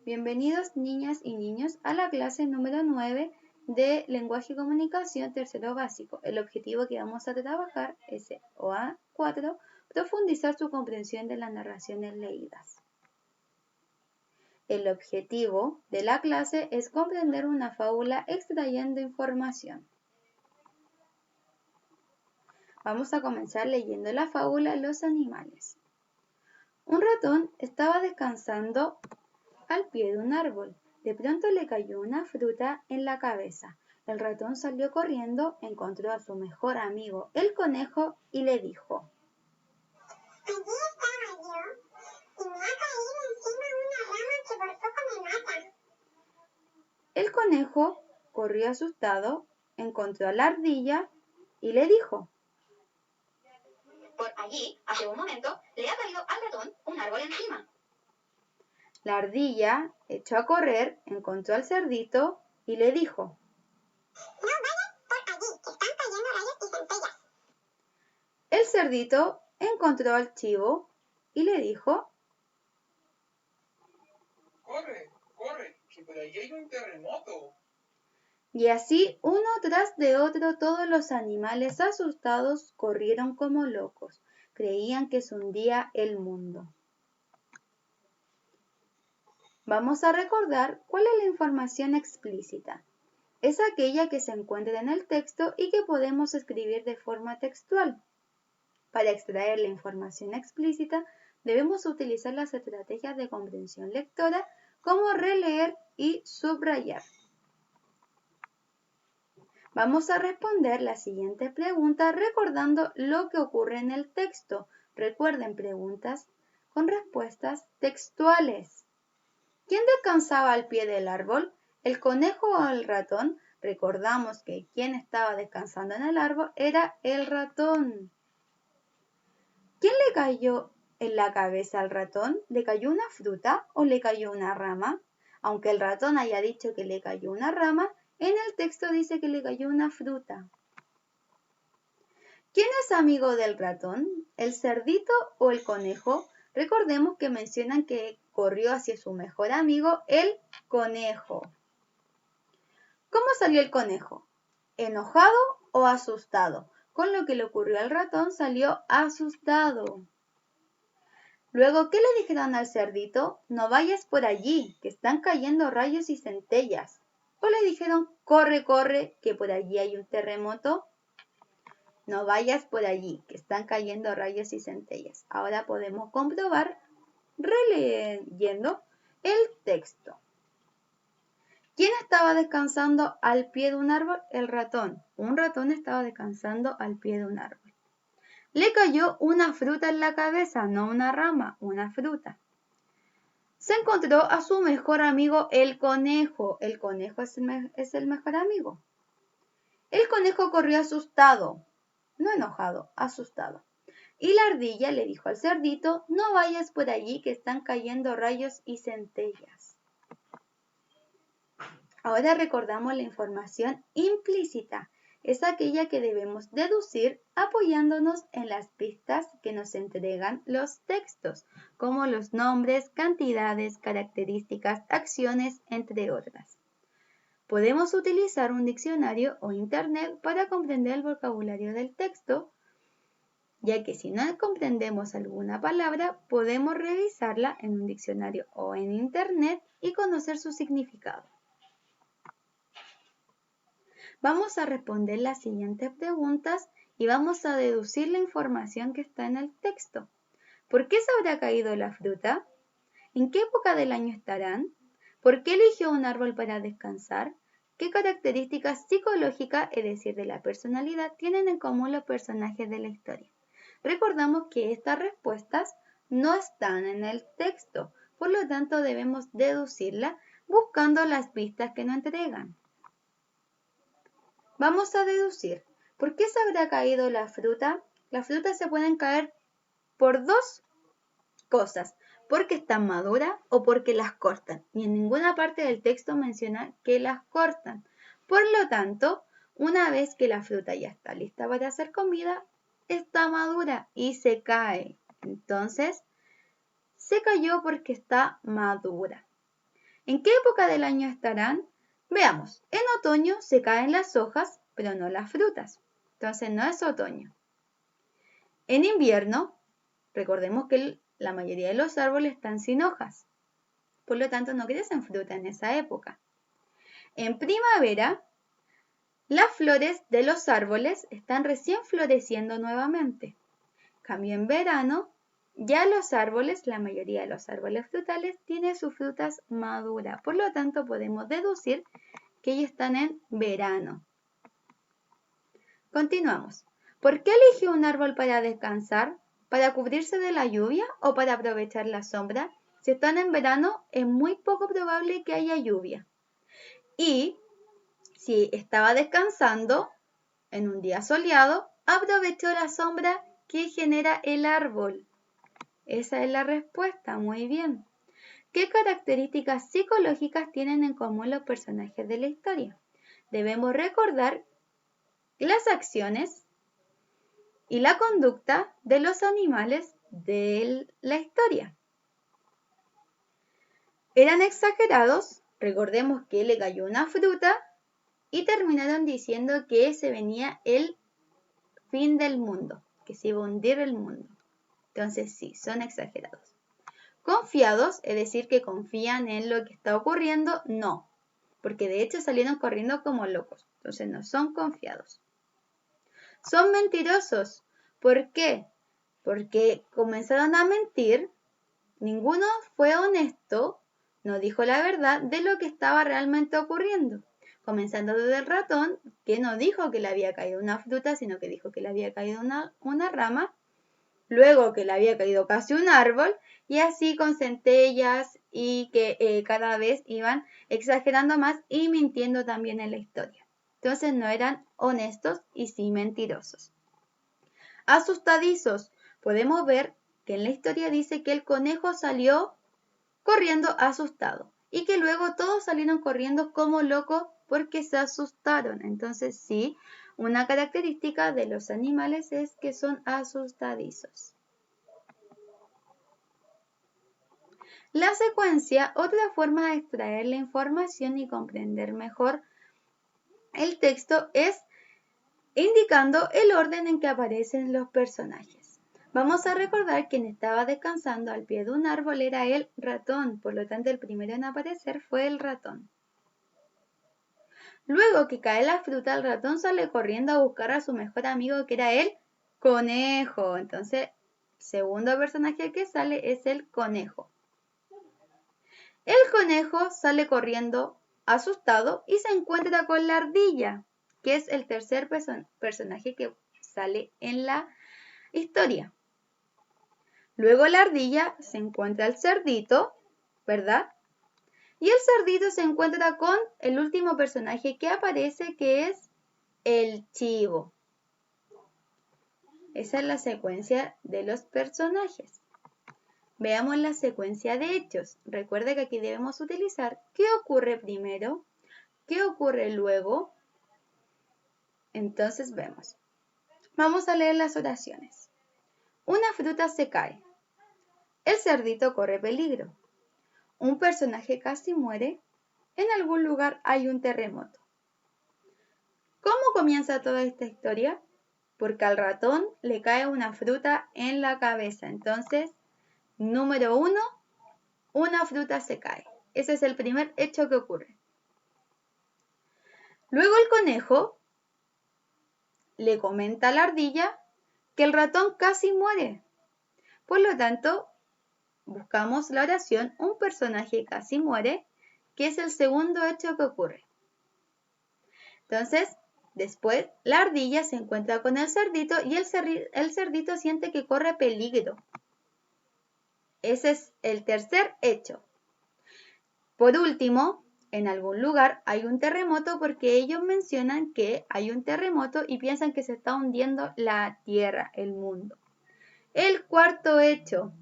Bienvenidos niñas y niños a la clase número 9 de Lenguaje y Comunicación tercero básico. El objetivo que vamos a trabajar es OA4, profundizar su comprensión de las narraciones leídas. El objetivo de la clase es comprender una fábula extrayendo información. Vamos a comenzar leyendo la fábula Los animales. Un ratón estaba descansando al pie de un árbol. De pronto le cayó una fruta en la cabeza. El ratón salió corriendo, encontró a su mejor amigo, el conejo, y le dijo: Allí estaba yo y me ha caído encima una rama que por poco me mata. El conejo corrió asustado, encontró a la ardilla y le dijo: Por allí, hace un momento, le ha caído al ratón un árbol encima. La ardilla echó a correr, encontró al cerdito y le dijo: No vayas por allí, que están cayendo rayos y centellas. El cerdito encontró al chivo y le dijo: Corre, corre, que por allí hay un terremoto. Y así, uno tras de otro, todos los animales asustados corrieron como locos. Creían que se hundía el mundo. Vamos a recordar cuál es la información explícita. Es aquella que se encuentra en el texto y que podemos escribir de forma textual. Para extraer la información explícita, debemos utilizar las estrategias de comprensión lectora como releer y subrayar. Vamos a responder la siguiente pregunta recordando lo que ocurre en el texto. Recuerden preguntas con respuestas textuales. ¿Quién descansaba al pie del árbol? ¿El conejo o el ratón? Recordamos que quien estaba descansando en el árbol era el ratón. ¿Quién le cayó en la cabeza al ratón? ¿Le cayó una fruta o le cayó una rama? Aunque el ratón haya dicho que le cayó una rama, en el texto dice que le cayó una fruta. ¿Quién es amigo del ratón? ¿El cerdito o el conejo? Recordemos que mencionan que corrió hacia su mejor amigo, el conejo. ¿Cómo salió el conejo? ¿Enojado o asustado? Con lo que le ocurrió al ratón, salió asustado. Luego, ¿qué le dijeron al cerdito? No vayas por allí, que están cayendo rayos y centellas. ¿O le dijeron, corre, corre, que por allí hay un terremoto? No vayas por allí, que están cayendo rayos y centellas. Ahora podemos comprobar releyendo el texto. ¿Quién estaba descansando al pie de un árbol? El ratón. Un ratón estaba descansando al pie de un árbol. Le cayó una fruta en la cabeza, no una rama, una fruta. Se encontró a su mejor amigo, el conejo. El conejo es el mejor amigo. El conejo corrió asustado. No enojado, asustado. Y la ardilla le dijo al cerdito, no vayas por allí que están cayendo rayos y centellas. Ahora recordamos la información implícita. Es aquella que debemos deducir apoyándonos en las pistas que nos entregan los textos, como los nombres, cantidades, características, acciones, entre otras. Podemos utilizar un diccionario o internet para comprender el vocabulario del texto, ya que si no comprendemos alguna palabra, podemos revisarla en un diccionario o en internet y conocer su significado. Vamos a responder las siguientes preguntas y vamos a deducir la información que está en el texto. ¿Por qué se habrá caído la fruta? ¿En qué época del año estarán? ¿Por qué eligió un árbol para descansar? ¿Qué características psicológicas, es decir, de la personalidad, tienen en común los personajes de la historia? Recordamos que estas respuestas no están en el texto, por lo tanto debemos deducirlas buscando las pistas que nos entregan. Vamos a deducir. ¿Por qué se habrá caído la fruta? Las frutas se pueden caer por dos cosas, porque están maduras o porque las cortan. Y en ninguna parte del texto menciona que las cortan. Por lo tanto, una vez que la fruta ya está lista para ser comida, está madura y se cae. Entonces, se cayó porque está madura. ¿En qué época del año estarán? Veamos, en otoño se caen las hojas, pero no las frutas. Entonces no es otoño. En invierno, recordemos que la mayoría de los árboles están sin hojas. Por lo tanto, no crecen fruta en esa época. En primavera, las flores de los árboles están recién floreciendo nuevamente. Cambio en verano, ya los árboles, la mayoría de los árboles frutales, tienen sus frutas maduras. Por lo tanto, podemos deducir que ellos están en verano. Continuamos. ¿Por qué eligió un árbol para descansar? ¿Para cubrirse de la lluvia o para aprovechar la sombra? Si están en verano, es muy poco probable que haya lluvia. Y si estaba descansando en un día soleado, aprovechó la sombra que genera el árbol. Esa es la respuesta, muy bien. ¿Qué características psicológicas tienen en común los personajes de la historia? Debemos recordar las acciones y la conducta de los animales de la historia. Eran exagerados, recordemos que le cayó una fruta y terminaron diciendo que se venía el fin del mundo, que se iba a hundir el mundo. Entonces sí, son exagerados. Confiados, es decir, que confían en lo que está ocurriendo, no, porque de hecho salieron corriendo como locos, entonces no son confiados. Son mentirosos, ¿por qué? Porque comenzaron a mentir, ninguno fue honesto, no dijo la verdad de lo que estaba realmente ocurriendo. Comenzando desde el ratón, que no dijo que le había caído una fruta, sino que dijo que le había caído una rama, luego que le había caído casi un árbol, y así con centellas y que cada vez iban exagerando más y mintiendo también en la historia. Entonces no eran honestos y sí mentirosos. Asustadizos. Podemos ver que en la historia dice que el conejo salió corriendo asustado y que luego todos salieron corriendo como locos porque se asustaron. Entonces sí, una característica de los animales es que son asustadizos. La secuencia, otra forma de extraer la información y comprender mejor el texto, es indicando el orden en que aparecen los personajes. Vamos a recordar que quien estaba descansando al pie de un árbol era el ratón, por lo tanto el primero en aparecer fue el ratón. Luego que cae la fruta, el ratón sale corriendo a buscar a su mejor amigo, que era el conejo. Entonces, el segundo personaje que sale es el conejo. El conejo sale corriendo asustado y se encuentra con la ardilla, que es el tercer personaje que sale en la historia. Luego la ardilla se encuentra al cerdito, ¿verdad? Y el cerdito se encuentra con el último personaje que aparece, que es el chivo. Esa es la secuencia de los personajes. Veamos la secuencia de hechos. Recuerda que aquí debemos utilizar qué ocurre primero, qué ocurre luego. Entonces vemos. Vamos a leer las oraciones. Una fruta se cae. El cerdito corre peligro. Un personaje casi muere. En algún lugar hay un terremoto. ¿Cómo comienza toda esta historia? Porque al ratón le cae una fruta en la cabeza. Entonces, número 1, una fruta se cae. Ese es el primer hecho que ocurre. Luego el conejo le comenta a la ardilla que el ratón casi muere. Por lo tanto, buscamos la oración un personaje casi muere, que es el segundo hecho que ocurre. Entonces, después la ardilla se encuentra con el cerdito y el cerdito siente que corre peligro. Ese es el tercer hecho. Por último, en algún lugar hay un terremoto porque ellos mencionan que hay un terremoto y piensan que se está hundiendo la tierra, el mundo. El cuarto hecho.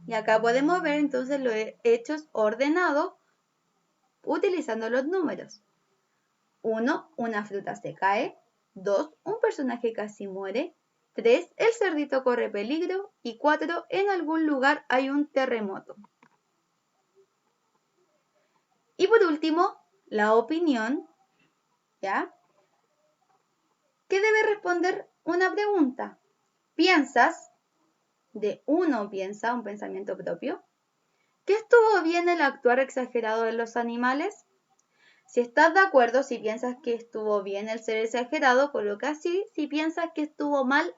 Y acá podemos ver entonces los hechos ordenados utilizando los números. 1, una fruta se cae. 2, un personaje casi muere. 3, el cerdito corre peligro. Y 4, en algún lugar hay un terremoto. Y por último, la opinión, ¿ya? ¿Qué debe responder una pregunta? ¿Piensas? De uno piensa, un pensamiento propio. ¿Que estuvo bien el actuar exagerado de los animales? Si estás de acuerdo, si piensas que estuvo bien el ser exagerado, colocas sí. Si piensas que estuvo mal,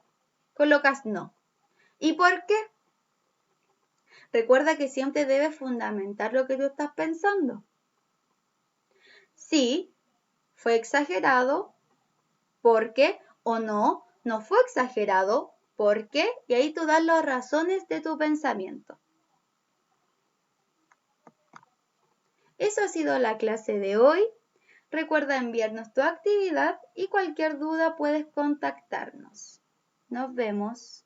colocas no. ¿Y por qué? Recuerda que siempre debes fundamentar lo que tú estás pensando. Sí, fue exagerado, ¿por qué? O no, no fue exagerado, ¿por qué? Y ahí tú das las razones de tu pensamiento. Eso ha sido la clase de hoy. Recuerda enviarnos tu actividad y cualquier duda puedes contactarnos. Nos vemos.